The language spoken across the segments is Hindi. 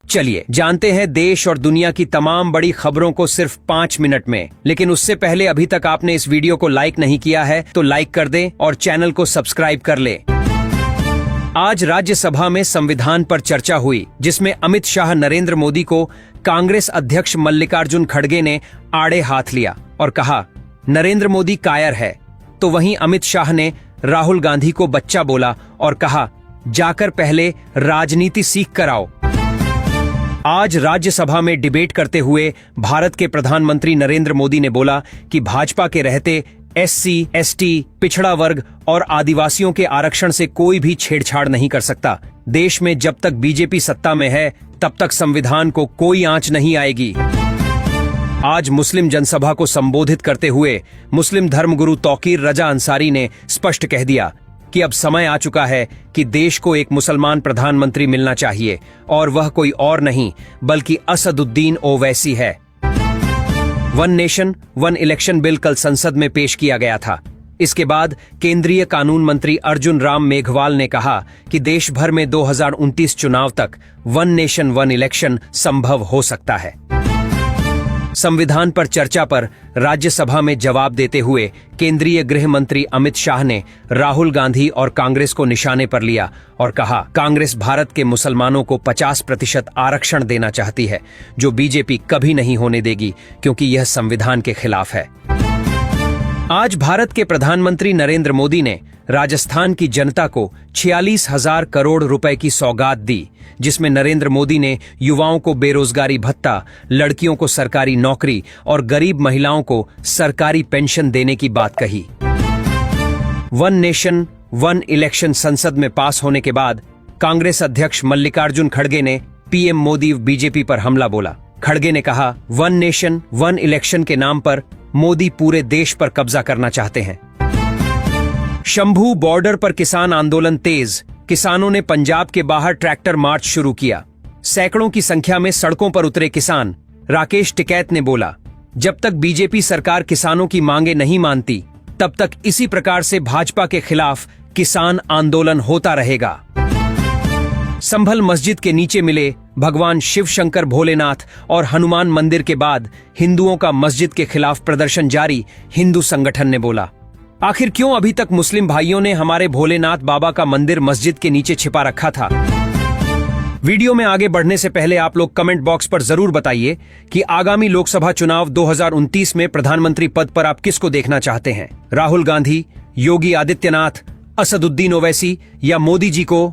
चलिए जानते हैं देश और दुनिया की तमाम बड़ी खबरों को सिर्फ 5 मिनट में। लेकिन उससे पहले अभी तक आपने इस वीडियो को लाइक नहीं किया है तो लाइक कर दें और चैनल को सब्सक्राइब कर ले। आज राज्यसभा में संविधान पर चर्चा हुई, जिसमें अमित शाह नरेंद्र मोदी को कांग्रेस अध्यक्ष मल्लिकार्जुन खड़गे ने आड़े हाथ लिया और कहा नरेंद्र मोदी कायर है। तो वहीं अमित शाह ने राहुल गांधी को बच्चा बोला और कहा जाकर पहले राजनीति सीख कर आओ। आज राज्यसभा में डिबेट करते हुए भारत के प्रधानमंत्री नरेंद्र मोदी ने बोला कि भाजपा के रहते एससी, एसटी, पिछड़ा वर्ग और आदिवासियों के आरक्षण से कोई भी छेड़छाड़ नहीं कर सकता। देश में जब तक बीजेपी सत्ता में है तब तक संविधान को कोई आंच नहीं आएगी। आज मुस्लिम जनसभा को संबोधित करते हुए मुस्लिम धर्मगुरु तौकीर रजा अंसारी ने स्पष्ट कह दिया कि अब समय आ चुका है कि देश को एक मुसलमान प्रधानमंत्री मिलना चाहिए और वह कोई और नहीं बल्कि असदुद्दीन ओवैसी है। One nation one election bill कल संसद में पेश किया गया था। इसके बाद केंद्रीय कानून मंत्री अर्जुन राम मेघवाल ने कहा कि देश भर में 2029 चुनाव तक वन नेशन वन इलेक्शन संभव हो सकता है। संविधान पर चर्चा पर राज्यसभा में जवाब देते हुए केंद्रीय गृह मंत्री अमित शाह ने राहुल गांधी और कांग्रेस को निशाने पर लिया और कहा कांग्रेस भारत के मुसलमानों को 50% आरक्षण देना चाहती है, जो बीजेपी कभी नहीं होने देगी क्योंकि यह संविधान के खिलाफ है। आज भारत के प्रधानमंत्री नरेंद्र मोदी ने राजस्थान की जनता को 46,000 करोड़ रुपए की सौगात दी, जिसमें नरेंद्र मोदी ने युवाओं को बेरोजगारी भत्ता, लड़कियों को सरकारी नौकरी और गरीब महिलाओं को सरकारी पेंशन देने की बात कही। वन नेशन वन इलेक्शन संसद में पास होने के बाद कांग्रेस अध्यक्ष मल्लिकार्जुन खड़गे ने पीएम मोदी बीजेपी पर हमला बोला। खड़गे ने कहा वन नेशन वन इलेक्शन के नाम पर मोदी पूरे देश पर कब्जा करना चाहते हैं। शंभू बॉर्डर पर किसान आंदोलन तेज, किसानों ने पंजाब के बाहर ट्रैक्टर मार्च शुरू किया। सैकड़ों की संख्या में सड़कों पर उतरे किसान। राकेश टिकैत ने बोला जब तक बीजेपी सरकार किसानों की मांगे नहीं मानती तब तक इसी प्रकार से भाजपा के खिलाफ किसान आंदोलन होता रहेगा। संभल मस्जिद के नीचे मिले भगवान शिव शंकर भोलेनाथ और हनुमान मंदिर के बाद हिंदुओं का मस्जिद के खिलाफ प्रदर्शन जारी, हिंदू संगठन ने बोला आखिर क्यों अभी तक मुस्लिम भाइयों ने हमारे भोलेनाथ बाबा का मंदिर मस्जिद के नीचे छिपा रखा था। वीडियो में आगे बढ़ने से पहले आप लोग कमेंट बॉक्स पर जरूर बताइए कि आगामी लोकसभा चुनाव 2029 में प्रधानमंत्री पद पर आप किसको देखना चाहते हैं, राहुल गांधी, योगी आदित्यनाथ, असदुद्दीन ओवैसी या मोदी जी को।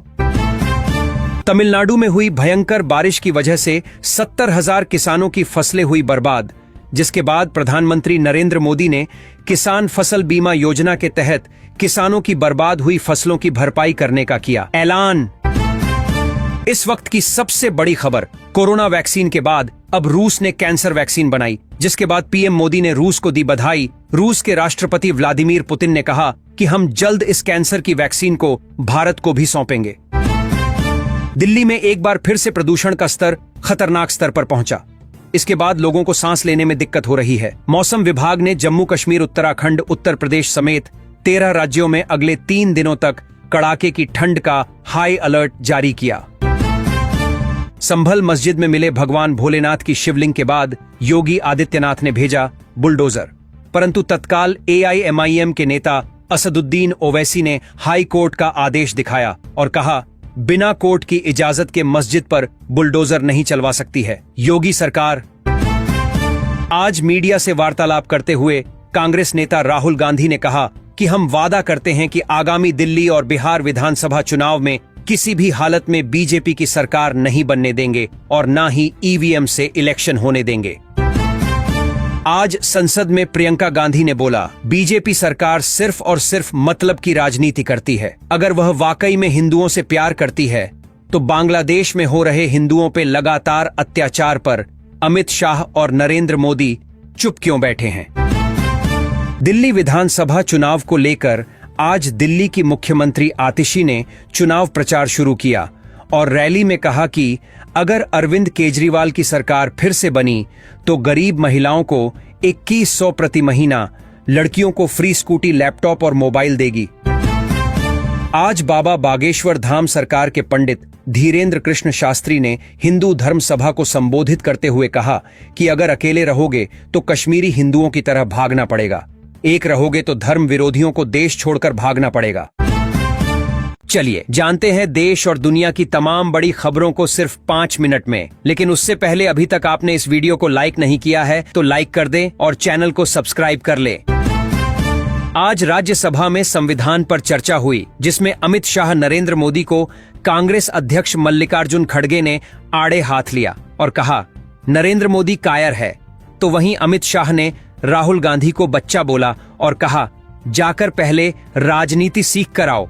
तमिलनाडु में हुई भयंकर बारिश की वजह से 70,000 किसानों की फसलें हुई बर्बाद, जिसके बाद प्रधानमंत्री नरेंद्र मोदी ने किसान फसल बीमा योजना के तहत किसानों की बर्बाद हुई फसलों की भरपाई करने का किया ऐलान। इस वक्त की सबसे बड़ी खबर, कोरोना वैक्सीन के बाद अब रूस ने कैंसर वैक्सीन बनाई, जिसके बाद पीएम मोदी ने रूस को दी बधाई। रूस के राष्ट्रपति व्लादिमीर पुतिन ने कहा कि हम जल्द इस कैंसर की वैक्सीन को भारत को भी सौंपेंगे। दिल्ली में एक बार फिर से प्रदूषण का स्तर खतरनाक स्तर पर पहुंचा। इसके बाद लोगों को सांस लेने में दिक्कत हो रही है। मौसम विभाग ने जम्मू कश्मीर, उत्तराखंड, उत्तर प्रदेश समेत 13 राज्यों में अगले 3 दिनों तक कड़ाके की ठंड का हाई अलर्ट जारी किया। संभल मस्जिद में मिले भगवान भोलेनाथ की शिवलिंग के बाद योगी आदित्यनाथ ने भेजा बुलडोजर, परंतु तत्काल एआईएमआईएम के नेता असदुद्दीन ओवैसी ने हाई कोर्ट का आदेश दिखाया और कहा बिना कोर्ट की इजाजत के मस्जिद पर बुलडोजर नहीं चलवा सकती है योगी सरकार। आज मीडिया से वार्तालाप करते हुए कांग्रेस नेता राहुल गांधी ने कहा कि हम वादा करते हैं कि आगामी दिल्ली और बिहार विधानसभा चुनाव में किसी भी हालत में बीजेपी की सरकार नहीं बनने देंगे और न ही ईवीएम से इलेक्शन होने देंगे। आज संसद में प्रियंका गांधी ने बोला बीजेपी सरकार सिर्फ और सिर्फ मतलब की राजनीति करती है। अगर वह वाकई में हिंदुओं से प्यार करती है तो बांग्लादेश में हो रहे हिंदुओं पे लगातार अत्याचार पर अमित शाह और नरेंद्र मोदी चुप क्यों बैठे हैं। दिल्ली विधानसभा चुनाव को लेकर आज दिल्ली की मुख्यमंत्री आतिशी ने चुनाव प्रचार शुरू किया और रैली में कहा कि अगर अरविंद केजरीवाल की सरकार फिर से बनी तो गरीब महिलाओं को 2100 प्रति महीना, लड़कियों को फ्री स्कूटी, लैपटॉप और मोबाइल देगी। आज बाबा बागेश्वर धाम सरकार के पंडित धीरेन्द्र कृष्ण शास्त्री ने हिंदू धर्म सभा को संबोधित करते हुए कहा कि अगर अकेले रहोगे तो कश्मीरी हिंदुओं की तरह भागना पड़ेगा, एक रहोगे तो धर्म विरोधियों को देश छोड़कर भागना पड़ेगा। चलिए जानते हैं देश और दुनिया की तमाम बड़ी खबरों को सिर्फ 5 मिनट में। लेकिन उससे पहले अभी तक आपने इस वीडियो को लाइक नहीं किया है तो लाइक कर दें और चैनल को सब्सक्राइब कर ले। आज राज्यसभा में संविधान पर चर्चा हुई, जिसमें अमित शाह नरेंद्र मोदी को कांग्रेस अध्यक्ष मल्लिकार्जुन खड़गे ने आड़े हाथ लिया और कहा नरेंद्र मोदी कायर है, तो वहीं अमित शाह ने राहुल गांधी को बच्चा बोला और कहा जाकर पहले राजनीति सीख कर आओ।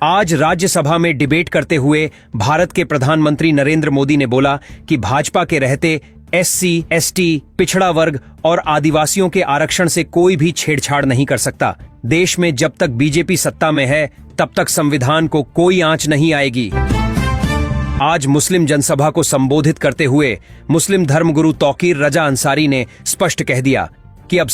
आज राज्यसभा में डिबेट करते हुए भारत के प्रधानमंत्री नरेंद्र मोदी ने बोला कि भाजपा के रहते एससी, एसटी, पिछड़ा वर्ग और आदिवासियों के आरक्षण से कोई भी छेड़छाड़ नहीं कर सकता। देश में जब तक बीजेपी सत्ता में है तब तक संविधान को कोई आंच नहीं आएगी। आज मुस्लिम जनसभा को संबोधित करते हुए मुस्लिम धर्मगुरु तौकीर रजा अंसारी ने स्पष्ट कह दिया कि अब